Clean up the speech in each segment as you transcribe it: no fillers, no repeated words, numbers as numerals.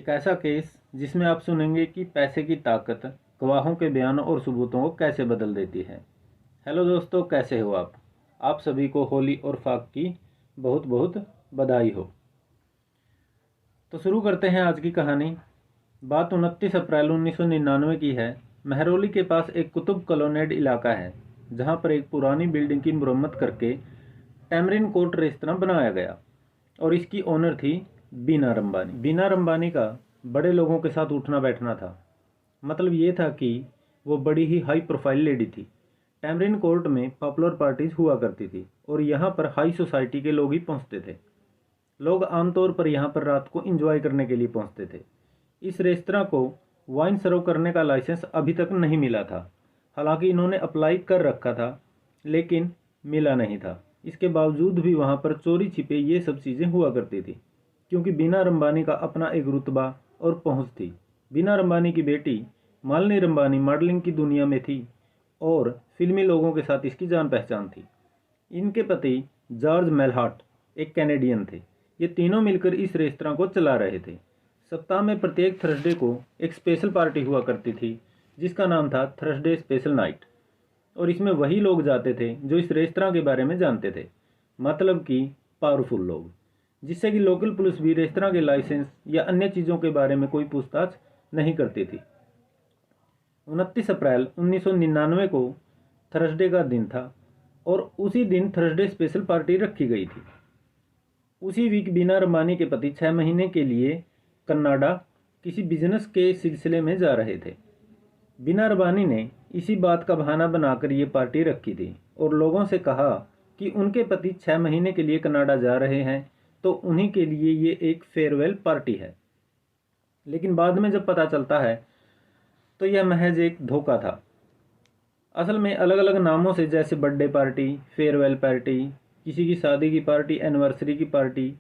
एक ऐसा केस जिसमें आप सुनेंगे कि पैसे की ताकत गवाहों के बयान और सबूतों को कैसे बदल देती है। हेलो दोस्तों, कैसे हो आप? आप सभी को होली और फाग की बहुत बहुत बधाई हो। तो शुरू करते हैं आज की कहानी। बात 29 अप्रैल 1999 की है। महरौली के पास एक कुतुब कॉलोनेड इलाका है जहां पर एक पुरानी बिल्डिंग की मुरम्मत करके टैमरिन कोर्ट रेस्तरां बनाया गया और इसकी ओनर थी बीना रंबानी। बीना रंबानी का बड़े लोगों के साथ उठना बैठना था। मतलब ये था कि वो बड़ी ही हाई प्रोफाइल लेडी थी। टैमरिन कोर्ट में पॉपुलर पार्टीज हुआ करती थी और यहाँ पर हाई सोसाइटी के लोग ही पहुँचते थे। लोग आमतौर पर यहाँ पर रात को एंजॉय करने के लिए पहुँचते थे। इस रेस्तरां को वाइन सर्व करने का लाइसेंस अभी तक नहीं मिला था। हालांकि इन्होंने अप्लाई कर रखा था लेकिन मिला नहीं था। इसके बावजूद भी वहाँ पर चोरी छिपे ये सब चीज़ें हुआ करती थी क्योंकि बीना रंबानी का अपना एक रुतबा और पहुँच थी। बीना रंबानी की बेटी मालिनी रंबानी मॉडलिंग की दुनिया में थी और फिल्मी लोगों के साथ इसकी जान पहचान थी। इनके पति जॉर्ज मेलहाट एक कैनेडियन थे। ये तीनों मिलकर इस रेस्तरां को चला रहे थे। सप्ताह में प्रत्येक थर्सडे को एक स्पेशल पार्टी हुआ करती थी जिसका नाम था थर्सडे स्पेशल नाइट, और इसमें वही लोग जाते थे जो इस रेस्तरां के बारे में जानते थे, मतलब कि पावरफुल लोग, जिससे कि लोकल पुलिस भी रेस्तरां के लाइसेंस या अन्य चीज़ों के बारे में कोई पूछताछ नहीं करती थी। 29 अप्रैल 1999 को थर्सडे का दिन था और उसी दिन थर्सडे स्पेशल पार्टी रखी गई थी। उसी वीक बीना रंबानी के पति 6 महीने के लिए कनाडा किसी बिजनेस के सिलसिले में जा रहे थे। बीना रंबानी ने इसी बात का बहाना बनाकर ये पार्टी रखी थी और लोगों से कहा कि उनके पति 6 महीने के लिए कनाडा जा रहे हैं तो उन्हीं के लिए ये एक फेयरवेल पार्टी है। लेकिन बाद में जब पता चलता है तो यह महज एक धोखा था। असल में अलग अलग नामों से, जैसे बर्थडे पार्टी, फेयरवेल पार्टी, किसी की शादी की पार्टी, एनिवर्सरी की पार्टी,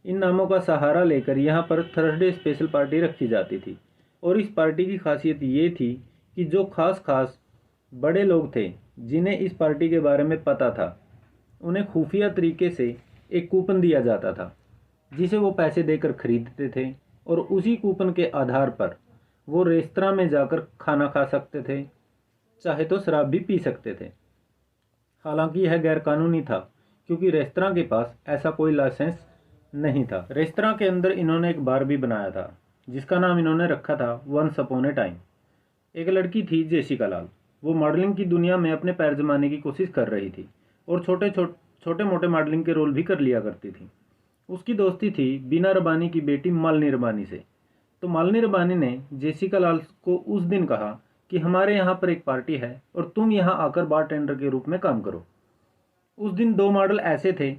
इन नामों का सहारा लेकर यहाँ पर थर्सडे स्पेशल पार्टी रखी जाती थी। और इस पार्टी की खासियत ये थी कि जो खास बड़े लोग थे जिन्हें इस पार्टी के बारे में पता था, उन्हें खुफिया तरीके से एक कूपन दिया जाता था जिसे वो पैसे देकर खरीदते थे और उसी कूपन के आधार पर वो रेस्तरां में जाकर खाना खा सकते थे, चाहे तो शराब भी पी सकते थे। हालांकि यह गैरकानूनी था क्योंकि रेस्तरां के पास ऐसा कोई लाइसेंस नहीं था। रेस्तरां के अंदर इन्होंने एक बार भी बनाया था जिसका नाम इन्होंने रखा था वंस अपॉन ए टाइम। एक लड़की थी जेसिका लाल। वो मॉडलिंग की दुनिया में अपने पैर जमाने की कोशिश कर रही थी और छोटे मोटे मॉडलिंग के रोल भी कर लिया करती थी। उसकी दोस्ती थी बीना रंबानी की बेटी मालिनी रंबानी से। तो मालिनी रंबानी ने जेसिका लाल को उस दिन कहा कि हमारे यहाँ पर एक पार्टी है और तुम यहाँ आकर बारटेंडर के रूप में काम करो। उस दिन 2 मॉडल ऐसे थे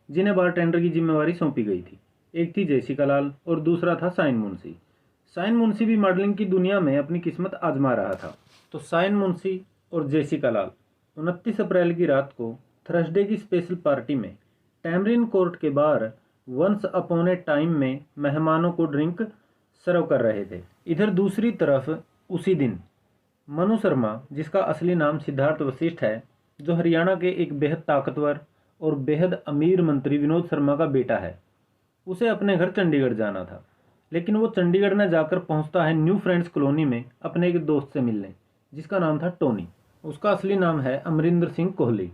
जिन्हें बारटेंडर की जिम्मेवारी सौंपी गई थी। एक थी जेसिका लाल और दूसरा था साइन मुंशी। साइन मुंशी भी मॉडलिंग की दुनिया में अपनी किस्मत आजमा रहा था। तो साइन मुंशी और जेसिका लाल 29 अप्रैल की रात को थर्सडे की स्पेशल पार्टी में टैमरिन कोर्ट के बाहर वंस अपॉन ए टाइम में मेहमानों को ड्रिंक सर्व कर रहे थे। इधर दूसरी तरफ उसी दिन मनु शर्मा, जिसका असली नाम सिद्धार्थ वशिष्ठ है, जो हरियाणा के एक बेहद ताकतवर और बेहद अमीर मंत्री विनोद शर्मा का बेटा है, उसे अपने घर चंडीगढ़ जाना था। लेकिन वो चंडीगढ़ न जाकर पहुंचता है न्यू फ्रेंड्स कॉलोनी में अपने एक दोस्त से मिलने जिसका नाम था टोनी। उसका असली नाम है अमरिंदर सिंह कोहली।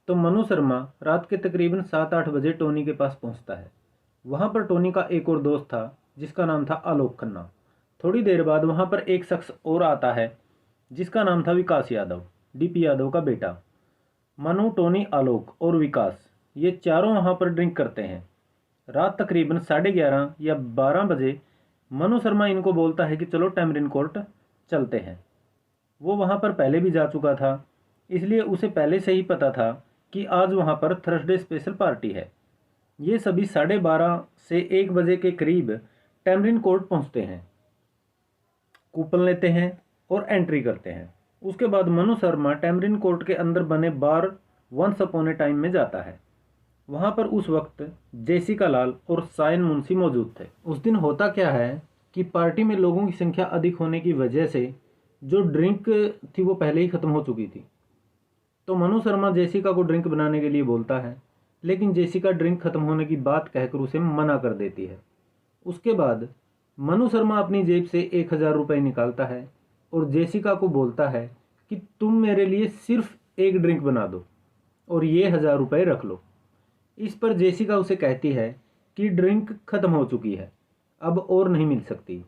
तो मनु शर्मा रात के तकरीबन 7-8 बजे टोनी के पास पहुंचता है। वहां पर टोनी का एक और दोस्त था जिसका नाम था आलोक खन्ना। थोड़ी देर बाद वहां पर एक शख्स और आता है जिसका नाम था विकास यादव, डीपी यादव का बेटा। मनु, टोनी, आलोक और विकास, ये चारों वहां पर ड्रिंक करते हैं। रात तकरीबन 11:30 या 12 बजे मनु शर्मा इनको बोलता है कि चलो टैमरिन कोर्ट चलते हैं। वो वहां पर पहले भी जा चुका था, इसलिए उसे पहले से ही पता था कि आज वहां पर थर्सडे स्पेशल पार्टी है। ये सभी 12:30 से 1 बजे के करीब टैमरिन कोर्ट पहुंचते हैं, कूपन लेते हैं और एंट्री करते हैं। उसके बाद मनु शर्मा टैमरिन कोर्ट के अंदर बने बार वंस अपॉन ए टाइम में जाता है। वहां पर उस वक्त जेसिका लाल और साइन मुंशी मौजूद थे। उस दिन होता क्या है कि पार्टी में लोगों की संख्या अधिक होने की वजह से जो ड्रिंक थी वो पहले ही ख़त्म हो चुकी थी। तो मनु शर्मा जेसिका को ड्रिंक बनाने के लिए बोलता है, लेकिन जेसिका ड्रिंक ख़त्म होने की बात कहकर उसे मना कर देती है। उसके बाद मनु शर्मा अपनी जेब से 1000 रुपये निकालता है और जेसिका को बोलता है कि तुम मेरे लिए सिर्फ एक ड्रिंक बना दो और ये 1000 रुपये रख लो। इस पर जेसिका उसे कहती है कि ड्रिंक खत्म हो चुकी है, अब और नहीं मिल सकती,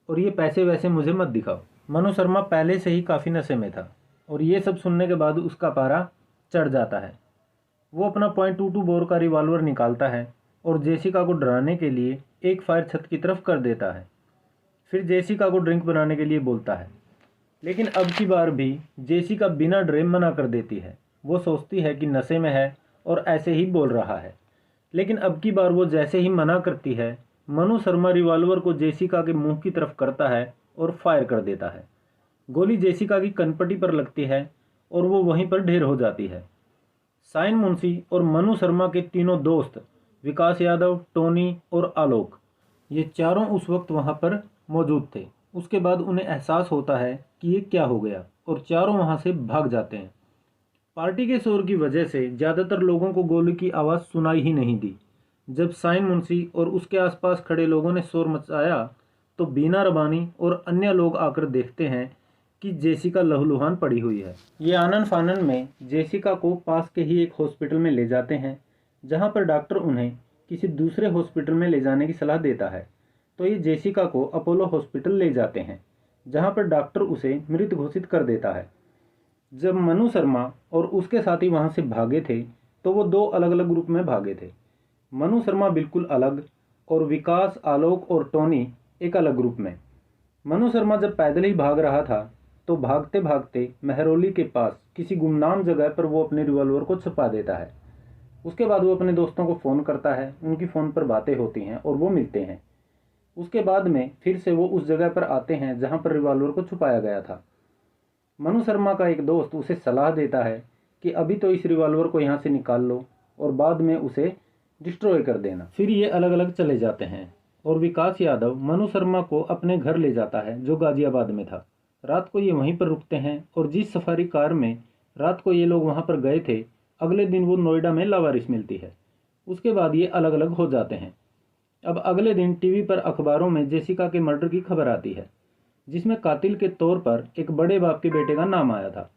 और ये पैसे वैसे मुझे मत दिखाओ। मनु शर्मा पहले से ही काफ़ी नशे में था और ये सब सुनने के बाद उसका पारा चढ़ जाता है। वो अपना .22 बोर का रिवॉल्वर निकालता है और जेसिका को डराने के लिए एक फायर छत की तरफ कर देता है। फिर जेसिका को ड्रिंक बनाने के लिए बोलता है, लेकिन अब की बार भी जेसिका बिना डरे मना कर देती है। वो सोचती है कि नशे में है और ऐसे ही बोल रहा है, लेकिन अब की बार वो जैसे ही मना करती है, मनु शर्मा रिवॉल्वर को जेसिका के मुंह की तरफ करता है और फायर कर देता है। गोली जेसिका की कनपटी पर लगती है और वो वहीं पर ढेर हो जाती है। साइन मुंशी और मनु शर्मा के तीनों दोस्त विकास यादव, टोनी और आलोक, ये चारों उस वक्त वहां पर मौजूद थे। उसके बाद उन्हें एहसास होता है कि ये क्या हो गया और चारों वहां से भाग जाते हैं। पार्टी के शोर की वजह से ज़्यादातर लोगों को गोली की आवाज़ सुनाई ही नहीं दी। जब साइन मुंशी और उसके आसपास खड़े लोगों ने शोर मचाया तो बीना रबानी और अन्य लोग आकर देखते हैं कि जेसिका लहूलुहान पड़ी हुई है। ये आनन फानन में जेसिका को पास के ही एक हॉस्पिटल में ले जाते हैं, जहां पर डॉक्टर उन्हें किसी दूसरे हॉस्पिटल में ले जाने की सलाह देता है। तो ये जेसिका को अपोलो हॉस्पिटल ले जाते हैं, जहां पर डॉक्टर उसे मृत घोषित कर देता है। जब मनु शर्मा और उसके साथी वहां से भागे थे तो वो दो अलग अलग ग्रुप में भागे थे। मनु शर्मा बिल्कुल अलग और विकास, आलोक और टोनी एक अलग ग्रुप में। मनु शर्मा जब पैदल ही भाग रहा था तो भागते भागते महरौली के पास किसी गुमनाम जगह पर वो अपने रिवॉल्वर को छुपा देता है। उसके बाद वो अपने दोस्तों को फ़ोन करता है, उनकी फ़ोन पर बातें होती हैं और वो मिलते हैं। उसके बाद में फिर से वो उस जगह पर आते हैं जहाँ पर रिवॉल्वर को छुपाया गया था। मनु शर्मा का एक दोस्त उसे सलाह देता है कि अभी तो इस रिवॉल्वर को यहाँ से निकाल लो और बाद में उसे डिस्ट्रॉय कर देना। फिर ये अलग अलग चले जाते हैं और विकास यादव मनु शर्मा को अपने घर ले जाता है जो गाजियाबाद में था। रात को ये वहीं पर रुकते हैं और जिस सफारी कार में रात को ये लोग वहाँ पर गए थे, अगले दिन वो नोएडा में लावारिस मिलती है। उसके बाद ये अलग अलग हो जाते हैं। अब अगले दिन टीवी पर अखबारों में जेसिका के मर्डर की खबर आती है, जिसमें कातिल के तौर पर एक बड़े बाप के बेटे का नाम आया था।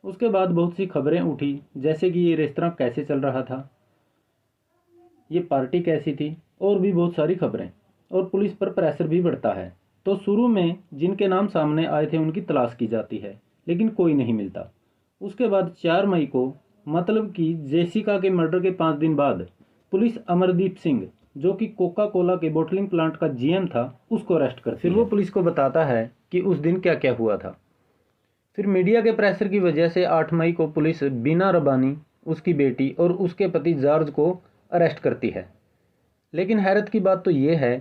उसके बाद बहुत सी खबरें उठी, जैसे कि ये रेस्तरां कैसे चल रहा था, ये पार्टी कैसी थी, और भी बहुत सारी खबरें। और पुलिस पर प्रेशर भी बढ़ता है। तो शुरू में जिनके नाम सामने आए थे उनकी तलाश की जाती है, लेकिन कोई नहीं मिलता। उसके बाद 4 मई को, मतलब कि जेसिका के मर्डर के 5 दिन बाद, पुलिस अमरदीप सिंह, जो कि कोका कोला के बॉटलिंग प्लांट का जीएम था, उसको अरेस्ट करती है। फिर वो पुलिस को बताता है कि उस दिन क्या क्या हुआ था। फिर मीडिया के प्रेशर की वजह से 8 मई को पुलिस बीना रबानी, उसकी बेटी और उसके पति जॉर्ज को अरेस्ट करती है। लेकिन हैरत की बात तो ये है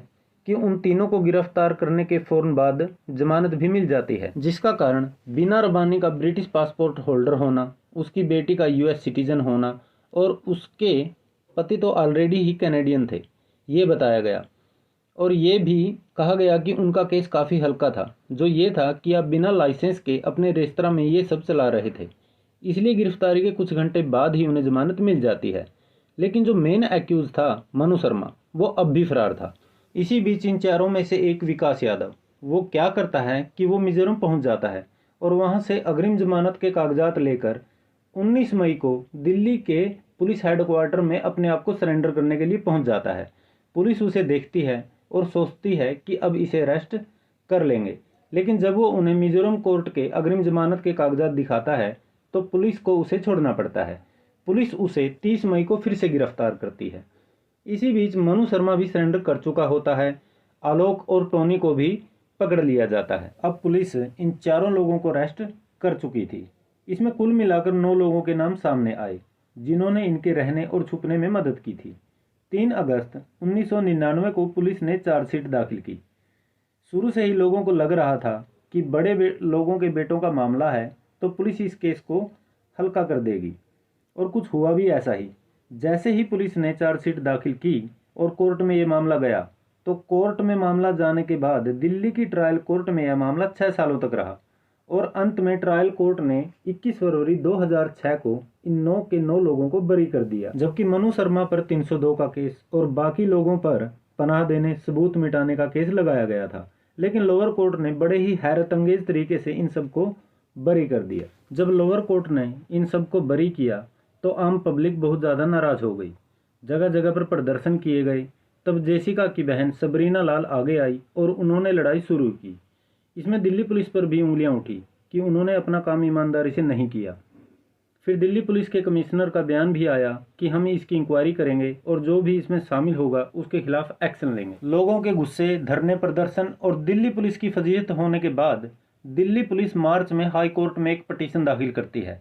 कि उन तीनों को गिरफ्तार करने के फौरन बाद जमानत भी मिल जाती है, जिसका कारण बीना रबानी का ब्रिटिश पासपोर्ट होल्डर होना, उसकी बेटी का यूएस सिटीजन होना और उसके पति तो ऑलरेडी ही कैनेडियन थे, ये बताया गया। और ये भी कहा गया कि उनका केस काफ़ी हल्का था, जो ये था कि आप बिना लाइसेंस के अपने रेस्तरां में ये सब चला रहे थे, इसलिए गिरफ्तारी के कुछ घंटे बाद ही उन्हें जमानत मिल जाती है। लेकिन जो मेन एक्यूज था मनु शर्मा, वो अब भी फरार था। इसी बीच इन चारों में से एक विकास यादव, वो क्या करता है कि वो मिजोरम पहुंच जाता है और वहां से अग्रिम जमानत के कागजात लेकर 19 मई को दिल्ली के पुलिस हेडक्वार्टर में अपने आप को सरेंडर करने के लिए पहुंच जाता है। पुलिस उसे देखती है और सोचती है कि अब इसे अरेस्ट कर लेंगे, लेकिन जब वो उन्हें मिजोरम कोर्ट के अग्रिम जमानत के कागजात दिखाता है तो पुलिस को उसे छोड़ना पड़ता है। पुलिस उसे 30 मई को फिर से गिरफ्तार करती है। इसी बीच मनु शर्मा भी सरेंडर कर चुका होता है। आलोक और टोनी को भी पकड़ लिया जाता है। अब पुलिस इन चारों लोगों को अरेस्ट कर चुकी थी। इसमें कुल मिलाकर 9 लोगों के नाम सामने आए, जिन्होंने इनके रहने और छुपने में मदद की थी। 3 अगस्त 1999 को पुलिस ने चार्जशीट दाखिल की। शुरू से ही लोगों को लग रहा था कि बड़े लोगों के बेटों का मामला है तो पुलिस इस केस को हल्का कर देगी, और कुछ हुआ भी ऐसा ही। जैसे ही पुलिस ने चार्जशीट दाखिल की और कोर्ट में ये मामला गया, तो कोर्ट में मामला जाने के बाद दिल्ली की ट्रायल कोर्ट में यह मामला 6 सालों तक रहा और अंत में ट्रायल कोर्ट ने 21 फरवरी 2006 को इन 9 के 9 लोगों को बरी कर दिया, जबकि मनु शर्मा पर 302 का केस और बाकी लोगों पर पनाह देने, सबूत मिटाने का केस लगाया गया था, लेकिन लोअर कोर्ट ने बड़े ही हैरतअंगेज तरीके से इन सबको बरी कर दिया। जब लोअर कोर्ट ने इन सबको बरी किया तो आम पब्लिक बहुत ज़्यादा नाराज़ हो गई, जगह जगह पर प्रदर्शन किए गए। तब जेसिका की बहन सबरीना लाल आगे आई और उन्होंने लड़ाई शुरू की। इसमें दिल्ली पुलिस पर भी उंगलियां उठी कि उन्होंने अपना काम ईमानदारी से नहीं किया। फिर दिल्ली पुलिस के कमिश्नर का बयान भी आया कि हम इसकी इंक्वायरी करेंगे और जो भी इसमें शामिल होगा उसके खिलाफ एक्शन लेंगे। लोगों के गुस्से, धरने प्रदर्शन और दिल्ली पुलिस की फजीहत होने के बाद दिल्ली पुलिस मार्च में हाई कोर्ट में एक पटिशन दाखिल करती है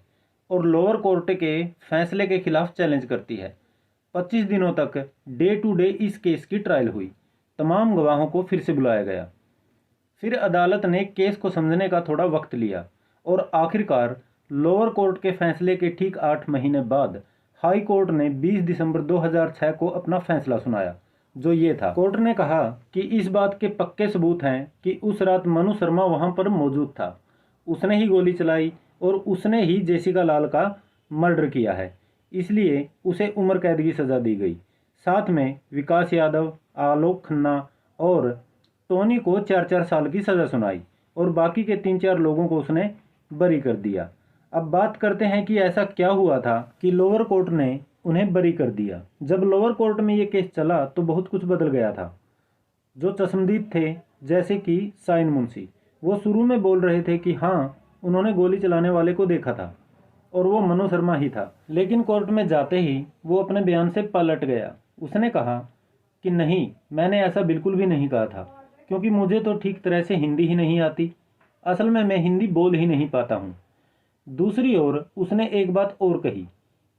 और लोअर कोर्ट के फैसले के खिलाफ चैलेंज करती है। 25 दिनों तक डे टू डे इस केस की ट्रायल हुई। तमाम गवाहों को फिर से बुलाया गया। फिर अदालत ने केस को समझने का थोड़ा वक्त लिया और आखिरकार लोअर कोर्ट के फैसले के ठीक 8 महीने बाद हाई कोर्ट ने 20 दिसंबर 2006 को अपना फैसला सुनाया, जो ये था। कोर्ट ने कहा कि इस बात के पक्के सबूत हैं कि उस रात मनु शर्मा वहां पर मौजूद था, उसने ही गोली चलाई और उसने ही जेसिका लाल का मर्डर किया है, इसलिए उसे उम्र कैद की सज़ा दी गई। साथ में विकास यादव, आलोक खन्ना और टोनी को 4-4 साल की सज़ा सुनाई और बाकी के 3-4 लोगों को उसने बरी कर दिया। अब बात करते हैं कि ऐसा क्या हुआ था कि लोअर कोर्ट ने उन्हें बरी कर दिया। जब लोअर कोर्ट में ये केस चला तो बहुत कुछ बदल गया था। जो चश्मदीद थे, जैसे कि साइन मुंशी, वो शुरू में बोल रहे थे कि हाँ, उन्होंने गोली चलाने वाले को देखा था और वो मनु शर्मा ही था। लेकिन कोर्ट में जाते ही वो अपने बयान से पलट गया। उसने कहा कि नहीं, मैंने ऐसा बिल्कुल भी नहीं कहा था, क्योंकि मुझे तो ठीक तरह से हिंदी ही नहीं आती। असल में मैं हिंदी बोल ही नहीं पाता हूँ। दूसरी ओर उसने एक बात और कही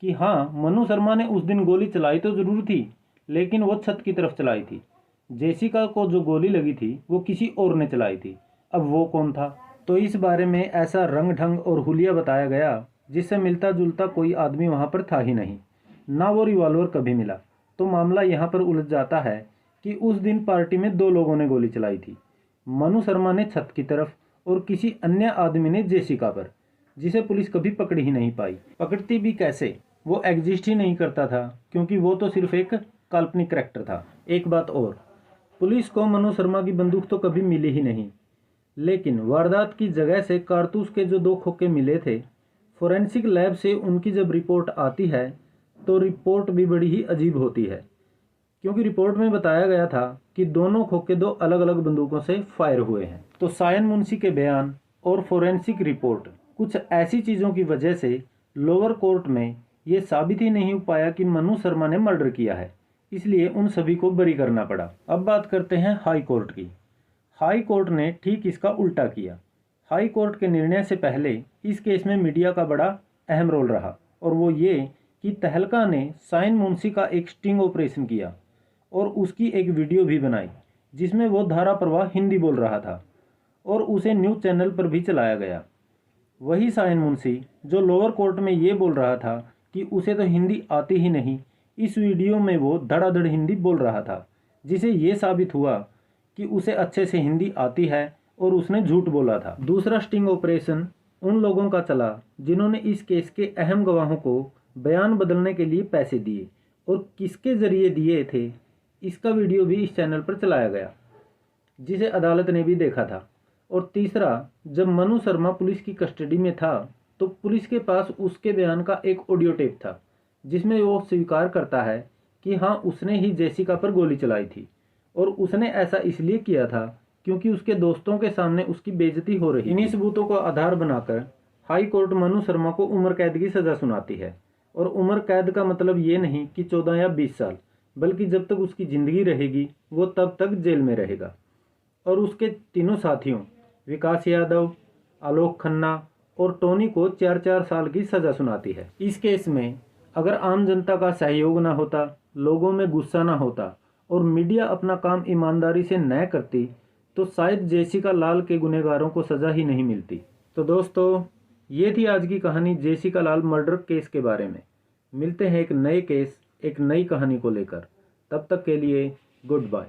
कि हाँ, मनु शर्मा ने उस दिन गोली चलाई तो ज़रूर थी, लेकिन वो छत की तरफ चलाई थी। जेसिका को जो गोली लगी थी वो किसी और ने चलाई थी। अब वो कौन था? तो इस बारे में ऐसा रंग ढंग और हुलिया बताया गया जिससे मिलता जुलता कोई आदमी वहाँ पर था ही नहीं, ना वो रिवॉल्वर कभी मिला। तो मामला यहाँ पर उलझ जाता है कि उस दिन पार्टी में 2 लोगों ने गोली चलाई थी। मनु शर्मा ने छत की तरफ और किसी अन्य आदमी ने जेसिका पर, जिसे पुलिस कभी पकड़ ही नहीं पाई। पकड़ती भी कैसे? वो एग्जिस्ट ही नहीं करता था, क्योंकि वो तो सिर्फ एक काल्पनिक कैरेक्टर था। एक बात और, पुलिस को मनु शर्मा की बंदूक तो कभी मिली ही नहीं, लेकिन वारदात की जगह से कारतूस के जो 2 खोखे मिले थे, फोरेंसिक लैब से उनकी जब रिपोर्ट आती है तो रिपोर्ट भी बड़ी ही अजीब होती है, क्योंकि रिपोर्ट में बताया गया था कि दोनों खोखे 2 अलग अलग बंदूकों से फायर हुए हैं। तो सायन मुंशी के बयान और फोरेंसिक रिपोर्ट, कुछ ऐसी चीज़ों की वजह से लोअर कोर्ट में ये साबित ही नहीं हो पाया कि मनु शर्मा ने मर्डर किया है, इसलिए उन सभी को बरी करना पड़ा। अब बात करते हैं हाई कोर्ट की। हाई कोर्ट ने ठीक इसका उल्टा किया। हाई कोर्ट के निर्णय से पहले इस केस में मीडिया का बड़ा अहम रोल रहा, और वो ये कि तहलका ने साइन मुंशी का एक स्टिंग ऑपरेशन किया और उसकी एक वीडियो भी बनाई, जिसमें वो धारा प्रवाह हिंदी बोल रहा था और उसे न्यूज़ चैनल पर भी चलाया गया। वही साइन मुंशी जो लोअर कोर्ट में ये बोल रहा था कि उसे तो हिंदी आती ही नहीं, इस वीडियो में वो धड़ाधड़ हिंदी बोल रहा था, जिसे ये साबित हुआ कि उसे अच्छे से हिंदी आती है और उसने झूठ बोला था। दूसरा स्टिंग ऑपरेशन उन लोगों का चला जिन्होंने इस केस के अहम गवाहों को बयान बदलने के लिए पैसे दिए और किसके ज़रिए दिए थे, इसका वीडियो भी इस चैनल पर चलाया गया, जिसे अदालत ने भी देखा था। और तीसरा, जब मनु शर्मा पुलिस की कस्टडी में था तो पुलिस के पास उसके बयान का एक ऑडियो टेप था, जिसमें वो स्वीकार करता है कि हाँ, उसने ही जेसिका पर गोली चलाई थी और उसने ऐसा इसलिए किया था क्योंकि उसके दोस्तों के सामने उसकी बेइज्जती हो रही। इन्हीं सबूतों को आधार बनाकर हाई कोर्ट मनु शर्मा को उम्र कैद की सज़ा सुनाती है। और उम्र कैद का मतलब ये नहीं कि 14 या 20 साल, बल्कि जब तक उसकी ज़िंदगी रहेगी वो तब तक जेल में रहेगा। और उसके तीनों साथियों विकास यादव, आलोक खन्ना और टोनी को 4-4 साल की सज़ा सुनाती है। इस केस में अगर आम जनता का सहयोग ना होता, लोगों में गुस्सा ना होता और मीडिया अपना काम ईमानदारी से न करती, तो शायद जेसिका लाल के गुनहगारों को सज़ा ही नहीं मिलती। तो दोस्तों, ये थी आज की कहानी जेसिका लाल मर्डर केस के बारे में। मिलते हैं एक नए केस, एक नई कहानी को लेकर। तब तक के लिए गुड बाय।